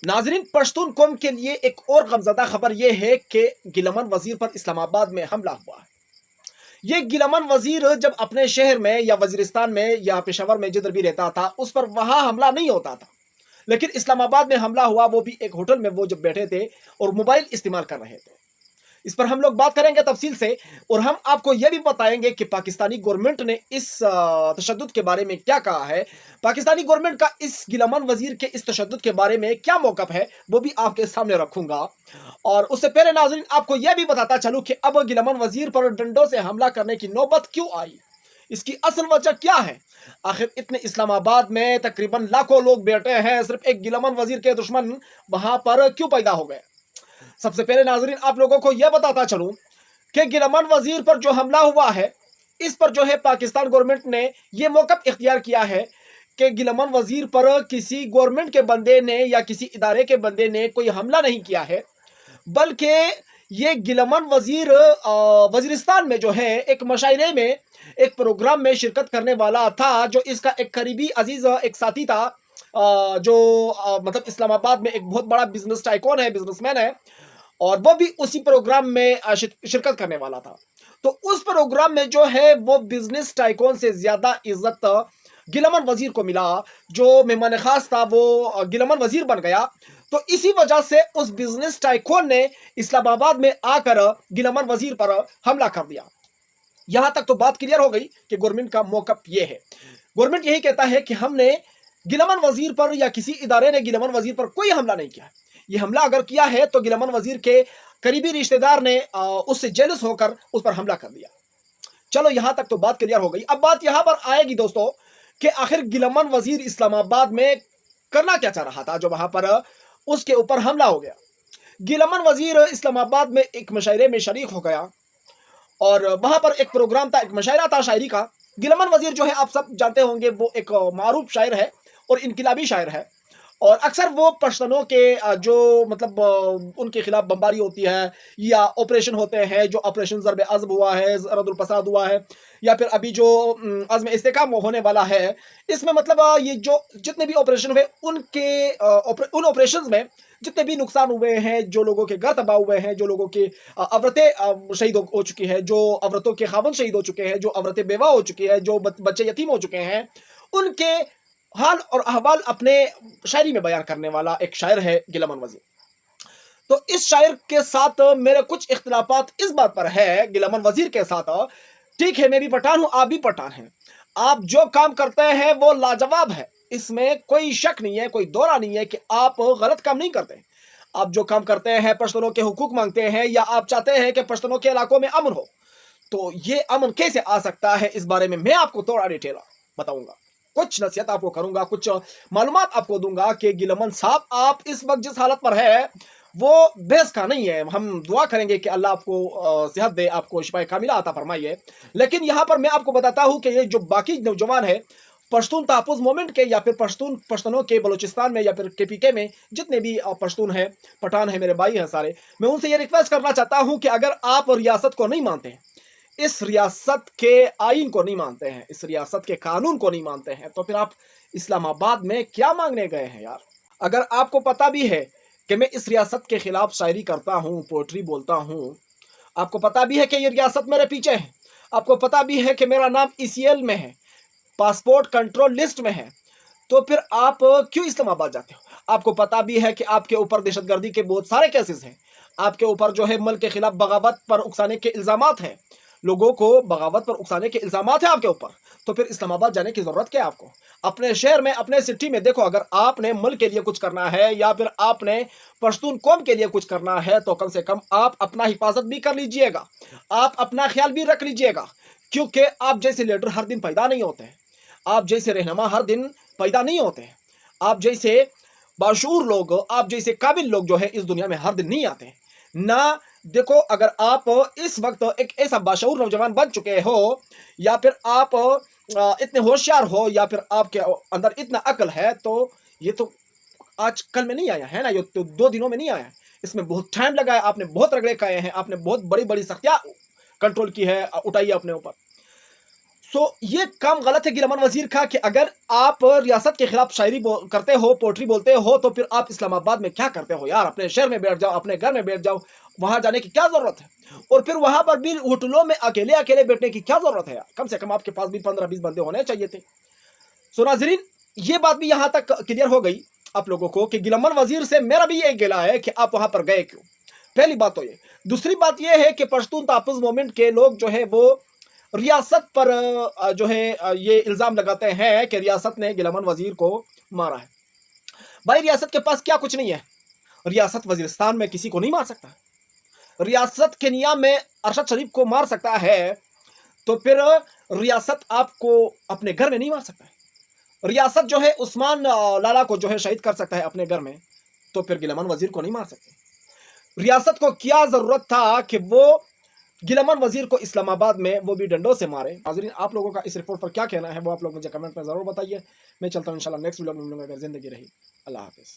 नाजरीन, पश्तून कौम के लिए एक और गमजदा खबर यह है कि गिलमन वजीर पर इस्लामाबाद में हमला हुआ है। ये गिलमन वजीर जब अपने शहर में या वजीरिस्तान में या पेशावर में जिधर भी रहता था, उस पर वहां हमला नहीं होता था, लेकिन इस्लामाबाद में हमला हुआ, वो भी एक होटल में वो जब बैठे थे और मोबाइल इस्तेमाल कर रहे थे। इस पर हम लोग बात करेंगे तफसील से, और हम आपको यह भी बताएंगे कि पाकिस्तानी गवर्नमेंट ने इस तशद्दुद के बारे में क्या कहा है। पाकिस्तानी गवर्नमेंट का इस गिलमन वजीर के इस तशद्दुद के बारे में क्या मौक़िफ़ है, वो भी आपके सामने रखूंगा। और उससे पहले नाज़रीन, आपको यह भी बताता चलूं कि अब गिलमन वजीर पर डंडों से हमला करने की नौबत क्यों आई, इसकी असल वजह क्या है। आखिर इतने इस्लामाबाद में तकरीबन लाखों लोग बैठे हैं, सिर्फ एक गिलमन वजीर के दुश्मन वहां पर क्यों पैदा हो गए। सबसे पहले नाजरीन, आप लोगों को यह बताता चलूं कि गिलमन वजीर पर जो हमला हुआ है, इस पर जो है पाकिस्तान गवर्नमेंट ने यह मौक़िफ़ इख्तियार किया है कि गिलमन वजीर पर किसी गवर्नमेंट के बंदे ने या किसी इदारे के बंदे ने कोई हमला नहीं किया है, बल्कि ये गिलमन वजीर वजीरिस्तान में जो है एक मशाइरे में, एक प्रोग्राम में शिरकत करने वाला था, जो इसका एक करीबी अजीज एक साथी था, जो मतलब इस्लामाबाद में एक बहुत बड़ा बिजनेस टाइकून है, बिजनेसमैन है, और वो भी उसी प्रोग्राम में शिरकत करने वाला था। तो उस प्रोग्राम में जो है वो बिजनेस टाइकून से ज्यादा इज्जत गिलमन वजीर को मिला। जो मेहमान खास था वो गिलमन वजीर बन गया। तो इसी वजह से उस बिजनेस टाइकून ने इस्लामाबाद में आकर गिलमन वजीर पर हमला कर दिया। यहां तक तो बात क्लियर हो गई कि गवर्नमेंट का मौक़िफ़ यह है। गवर्नमेंट यही कहता है कि हमने गिलमन वजीर पर या किसी इदारे ने गिलमन वजीर पर कोई हमला नहीं किया। ये हमला अगर किया है तो गिलमन वजीर के करीबी रिश्तेदार ने उससे जेलस होकर उस पर हमला कर दिया। चलो, यहां तक तो बात क्लियर हो गई। अब बात यहां पर आएगी दोस्तों कि आखिर गिलमन वजीर इस्लामाबाद में करना क्या चाह रहा था, जो वहां पर उसके ऊपर हमला हो गया। गिलमन वजीर इस्लामाबाद में एक मुशायरे में शरीक हो गया, और वहां पर एक प्रोग्राम था, एक मुशायरा था शायरी का। गिलमन वजीर जो है आप सब जानते होंगे, वो एक मारूफ शायर है और इनकलाबी शायर है, और अक्सर वो पश्तनों के जो मतलब उनके खिलाफ बमबारी होती है या ऑपरेशन होते हैं, जो ऑपरेशन ज़रब अज़ब हुआ है, ज़रदुल फसाद हुआ है, या फिर अभी जो अज़्म इस्तेकाम होने वाला है, इसमें मतलब ये जो जितने भी ऑपरेशन हुए, उनके उन ऑपरेशन में जितने भी नुकसान हुए हैं, जो लोगों के घर तबाह हुए हैं, जो लोगों की औरतें शहीद हो चुकी हैं, जो औरतों के खावंद शहीद हो चुके हैं, जो औरतें बेवा हो चुकी है, जो बच्चे यतीम हो चुके हैं, उनके हाल और अहवाल अपने शायरी में बयान करने वाला एक शायर है गिलमन वजीर। तो इस शायर के साथ मेरे कुछ इख्तिलाफात इस बात पर है, गिलमन वजीर के साथ। ठीक है, मैं भी पठान हूं, आप भी पठान हैं, आप जो काम करते हैं वो लाजवाब है, इसमें कोई शक नहीं है, कोई दौरा नहीं है कि आप गलत काम नहीं करते। आप जो काम करते हैं, पश्तूनों के हुकूक मांगते हैं, या आप चाहते हैं कि पश्तूनों के इलाकों में अमन हो, तो ये अमन कैसे आ सकता है, इस बारे में मैं आपको थोड़ा डिटेल बताऊंगा। कुछ नसीहत आपको करूंगा, कुछ मालूमात आपको दूंगा कि गिलमन साहब, आप इस वक्त जिस हालत पर है वो बहस का नहीं है। हम दुआ करेंगे कि अल्लाह आपको सेहत दे, आपको शिफाए कामिला अता फरमाइए। लेकिन यहाँ पर मैं आपको बताता हूँ कि ये जो बाकी नौजवान है पश्तून तहफ़्फ़ुज़ मूवमेंट के, या फिर पश्तूनों के बलूचिस्तान में या फिर KPK में जितने भी पश्तून हैं, पठान हैं, मेरे भाई हैं सारे, मैं उनसे ये रिक्वेस्ट करना चाहता हूँ कि अगर आप रियासत को नहीं मानते हैं, इस रियासत के आइन को नहीं मानते हैं, इस रियासत के कानून को नहीं मानते हैं, तो फिर आप इस्लामाबाद में क्या मांगने गए हैं यार। अगर आपको पता भी है कि मैं इस रियासत के खिलाफ शायरी करता हूँ, पोइट्री बोलता हूँ, आपको पता भी है कि ये रियासत मेरे पीछे है, आपको पता भी है कि मेरा नाम ECL में है, पासपोर्ट कंट्रोल लिस्ट में है, तो फिर आप क्यों इस्लामाबाद जाते हो। आपको पता भी है कि आपके ऊपर दहशतगर्दी के बहुत सारे केसेस हैं, आपके ऊपर जो है मुल्क के खिलाफ बगावत पर उकसाने के इल्ज़ामात हैं, लोगों को बगावत पर उकसाने के इल्ज़ामात हैं आपके ऊपर, तो फिर इस्लामाबाद जाने की ज़रूरत क्या है आपको। अपने शहर में, अपने सिटी में देखो, अगर आपने मुल्क के लिए कुछ करना है या फिर आपने पश्तून कौम के लिए कुछ करना है, तो कम से कम आप अपना हिफाजत भी कर लीजिएगा, आप अपना ख्याल भी रख लीजिएगा, क्योंकि आप जैसे लीडर हर दिन पैदा नहीं होते हैं, आप जैसे रहनुमा हर दिन पैदा नहीं होते हैं, आप जैसे बाशूर लोग, आप जैसे काबिल लोग जो है इस दुनिया में हर दिन नहीं आते हैं ना। देखो, अगर आप इस वक्त एक ऐसा बाशऊर नौजवान बन चुके हो, या फिर आप इतने होशियार हो, या फिर आपके अंदर इतना अक्ल है, तो ये तो आज कल में नहीं आया है ना, ये तो 2 दिनों में नहीं आया है, इसमें बहुत टाइम लगा है, आपने बहुत रगड़े खाए हैं, आपने बहुत बड़ी बड़ी सख्तियां कंट्रोल की है, उठाई है अपने ऊपर। سو یہ کام غلط ہے گیلمان وزیر کا کہ اگر آپ ریاست کے خلاف شاعری کرتے ہو، پوٹری بولتے ہو، تو پھر آپ اسلام آباد میں کیا کرتے ہو یار؟ اپنے شہر میں بیٹھ جاؤ، اپنے گھر میں بیٹھ جاؤ، وہاں جانے کی کیا ضرورت ہے؟ اور پھر وہاں پر بھی ہوٹلوں میں اکیلے اکیلے بیٹھنے کی کیا ضرورت ہے یار؟ کم سے کم آپ کے پاس بھی 15-20 بندے ہونے چاہیے تھے۔ سو ناظرین، یہ بات بھی یہاں تک کلیئر ہو گئی آپ لوگوں کو کہ گیلمان وزیر سے میرا بھی یہ گلا ہے کہ آپ وہاں پر گئے کیوں؟ پہلی بات تو یہ۔ دوسری بات یہ ہے کہ پشتون تحفظ موومنٹ کے لوگ جو ہے وہ ریاست پر جو ہے یہ الزام لگاتے ہیں کہ ریاست نے گیلمان وزیر کو مارا ہے۔ بھائی ریاست کے پاس کیا کچھ نہیں ہے؟ ریاست وزیرستان میں کسی کو نہیں مار سکتا، ریاست کنیا میں ارشد شریف کو مار سکتا ہے، تو پھر ریاست آپ کو اپنے گھر میں نہیں مار سکتا ہے۔ ریاست جو ہے عثمان لالا کو جو ہے شہید کر سکتا ہے اپنے گھر میں، تو پھر گیلمان وزیر کو نہیں مار سکتے۔ ریاست کو کیا ضرورت تھا کہ وہ گیلمان وزیر کو اسلام آباد میں وہ بھی ڈنڈوں سے مارے؟ ناظرین، آپ لوگوں کا اس رپورٹ پر کیا کہنا ہے وہ آپ لوگ مجھے کمنٹ میں ضرور بتائیے۔ میں چلتا ہوں انشاءاللہ نیکسٹ ویڈیو میں ملوں گا اگر زندگی رہی۔ اللہ حافظ۔